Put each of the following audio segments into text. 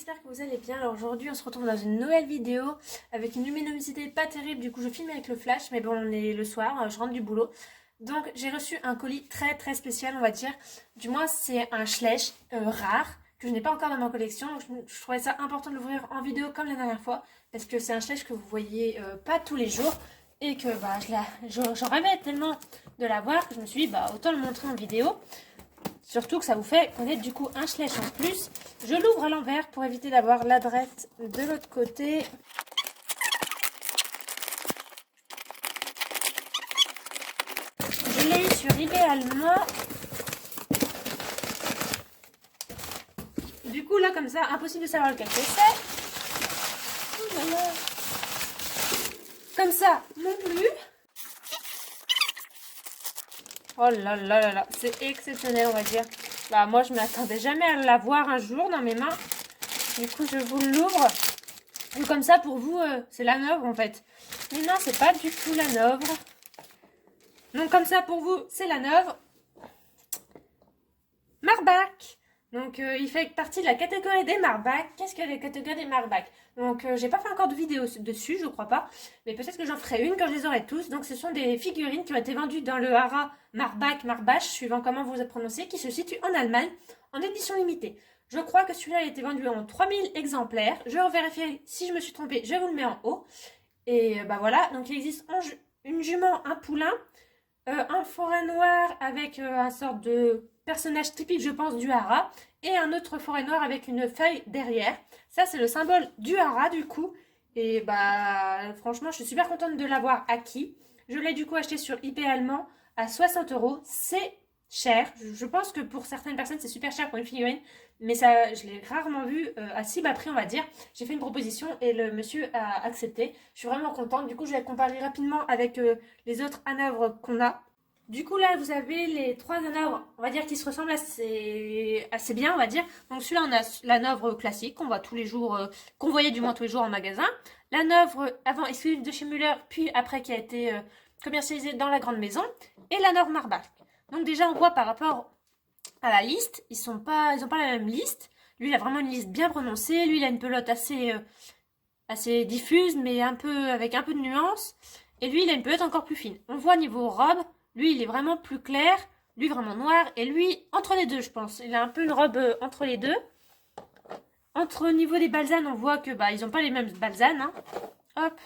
j'espère que vous allez bien. Alors aujourd'hui on se retrouve dans une nouvelle vidéo avec une luminosité pas terrible, du coup je filme avec le flash, mais bon on est le soir, je rentre du boulot. Donc j'ai reçu un colis très spécial on va dire, du moins c'est un Schleich rare, que je n'ai pas encore dans ma collection. Donc je trouvais ça important de l'ouvrir en vidéo comme la dernière fois, parce que c'est un Schleich que vous voyez pas tous les jours, et que j'en rêvais tellement de l'avoir que je me suis dit autant le montrer en vidéo. Surtout que ça vous fait connaître du coup un Schleich en plus. Je l'ouvre à l'envers pour éviter d'avoir l'adresse de l'autre côté. Je l'ai eu sur eBay allemand. Du coup là comme ça, impossible de savoir lequel que c'est. Oh là là. Comme ça non plus. Oh là là là là, c'est exceptionnel on va dire. Moi je m'attendais jamais à l'avoir un jour dans mes mains. Du coup je vous l'ouvre. Comme ça pour vous c'est la Hanovre en fait. Mais non, c'est pas du tout la Hanovre. Donc comme ça pour vous c'est la Hanovre. Marbach. Donc il fait partie de la catégorie des Marbach. Qu'est-ce que la catégorie des Marbach? Donc j'ai pas fait encore de vidéo dessus, je crois pas. Mais peut-être que j'en ferai une quand je les aurai tous. Donc ce sont des figurines qui ont été vendues dans le Hara Marbach, Marbach, suivant comment vous prononcez, qui se situe en Allemagne, en édition limitée. Je crois que celui-là a été vendu en 3000 exemplaires. Je vais vérifier si je me suis trompée, je vous le mets en haut. Et voilà, donc il existe une jument, un poulain, un forêt noir avec un sorte de personnage typique, je pense, du Hara, et un autre forêt noir avec une feuille derrière. Ça, c'est le symbole du Hara, du coup. Et franchement, je suis super contente de l'avoir acquis. Je l'ai du coup acheté sur eBay allemand à 60 €. C'est cher. Je pense que pour certaines personnes, c'est super cher pour une figurine. Mais ça, je l'ai rarement vu à si bas prix, on va dire. J'ai fait une proposition et le monsieur a accepté. Je suis vraiment contente. Du coup, je vais comparer rapidement avec les autres Hanovre qu'on a. Du coup, là, vous avez les trois Hanovre, on va dire, qui se ressemblent assez bien, on va dire. Donc, celui-là, on a l'Hanovre classique, qu'on voit tous les jours, qu'on voyait du moins tous les jours en magasin. L'Hanovre avant exclusive de chez Müller, puis après qui a été commercialisée dans la grande maison. Et l'Hanovre Marbach. Donc, déjà, on voit par rapport à la liste, ils ont pas la même liste. Lui, il a vraiment une liste bien prononcée. Lui, il a une pelote assez diffuse, mais avec un peu de nuance. Et lui, il a une pelote encore plus fine. On voit niveau robe. Lui, il est vraiment plus clair, lui vraiment noir, et lui, entre les deux, je pense. Il a un peu une robe entre les deux. Au niveau des balsanes, on voit que ils n'ont pas les mêmes balsanes. Hein. Hop.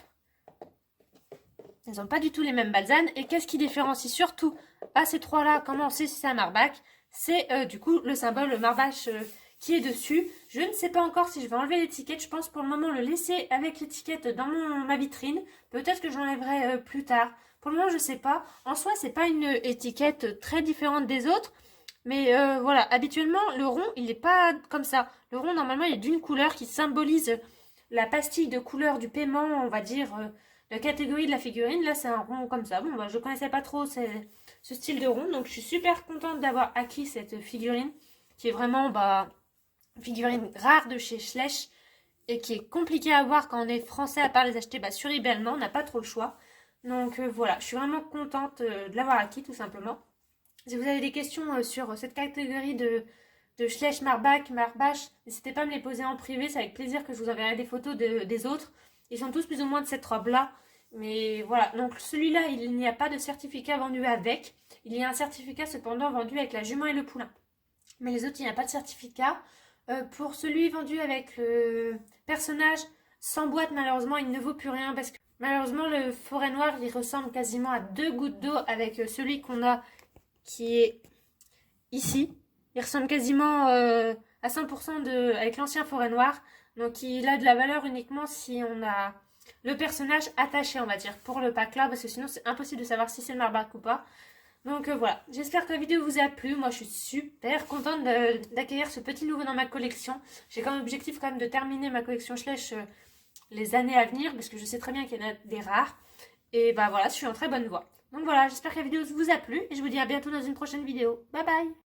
Ils n'ont pas du tout les mêmes balsanes. Et qu'est-ce qui différencie surtout à ces trois-là, comment on sait si c'est un Marbach? C'est du coup le symbole Marbach qui est dessus. Je ne sais pas encore si je vais enlever l'étiquette. Je pense pour le moment le laisser avec l'étiquette dans ma vitrine. Peut-être que je l'enlèverai plus tard. Pour le moment, je sais pas. En soi, c'est pas une étiquette très différente des autres. Mais voilà, habituellement, le rond, il n'est pas comme ça. Le rond, normalement, il est d'une couleur qui symbolise la pastille de couleur du paiement, on va dire, la catégorie de la figurine. Là, c'est un rond comme ça. Bon, je connaissais pas trop ce style de rond. Donc, je suis super contente d'avoir acquis cette figurine, qui est vraiment une figurine rare de chez Schleich et qui est compliquée à avoir quand on est français, à part les acheter sur eBay allemand. On n'a pas trop le choix. Donc voilà, je suis vraiment contente de l'avoir acquis tout simplement. Si vous avez des questions sur cette catégorie de Schleich, Marbach, n'hésitez pas à me les poser en privé, c'est avec plaisir que je vous enverrai des photos des autres. Ils sont tous plus ou moins de cette robe-là. Mais voilà, donc celui-là, il n'y a pas de certificat vendu avec. Il y a un certificat cependant vendu avec la jument et le poulain. Mais les autres, il n'y a pas de certificat. Pour celui vendu avec le personnage sans boîte, malheureusement, il ne vaut plus rien parce que malheureusement, le forêt noir, il ressemble quasiment à 2 gouttes d'eau avec celui qu'on a qui est ici. Il ressemble quasiment à 100% avec l'ancien forêt noir. Donc il a de la valeur uniquement si on a le personnage attaché, on va dire, pour le pack là, parce que sinon c'est impossible de savoir si c'est le Marbach ou pas. Donc voilà, j'espère que la vidéo vous a plu. Moi je suis super contente d'accueillir ce petit nouveau dans ma collection. J'ai comme objectif quand même de terminer ma collection Schleich les années à venir, parce que je sais très bien qu'il y en a des rares. Et voilà, je suis en très bonne voie. Donc voilà, j'espère que la vidéo vous a plu, et je vous dis à bientôt dans une prochaine vidéo. Bye bye!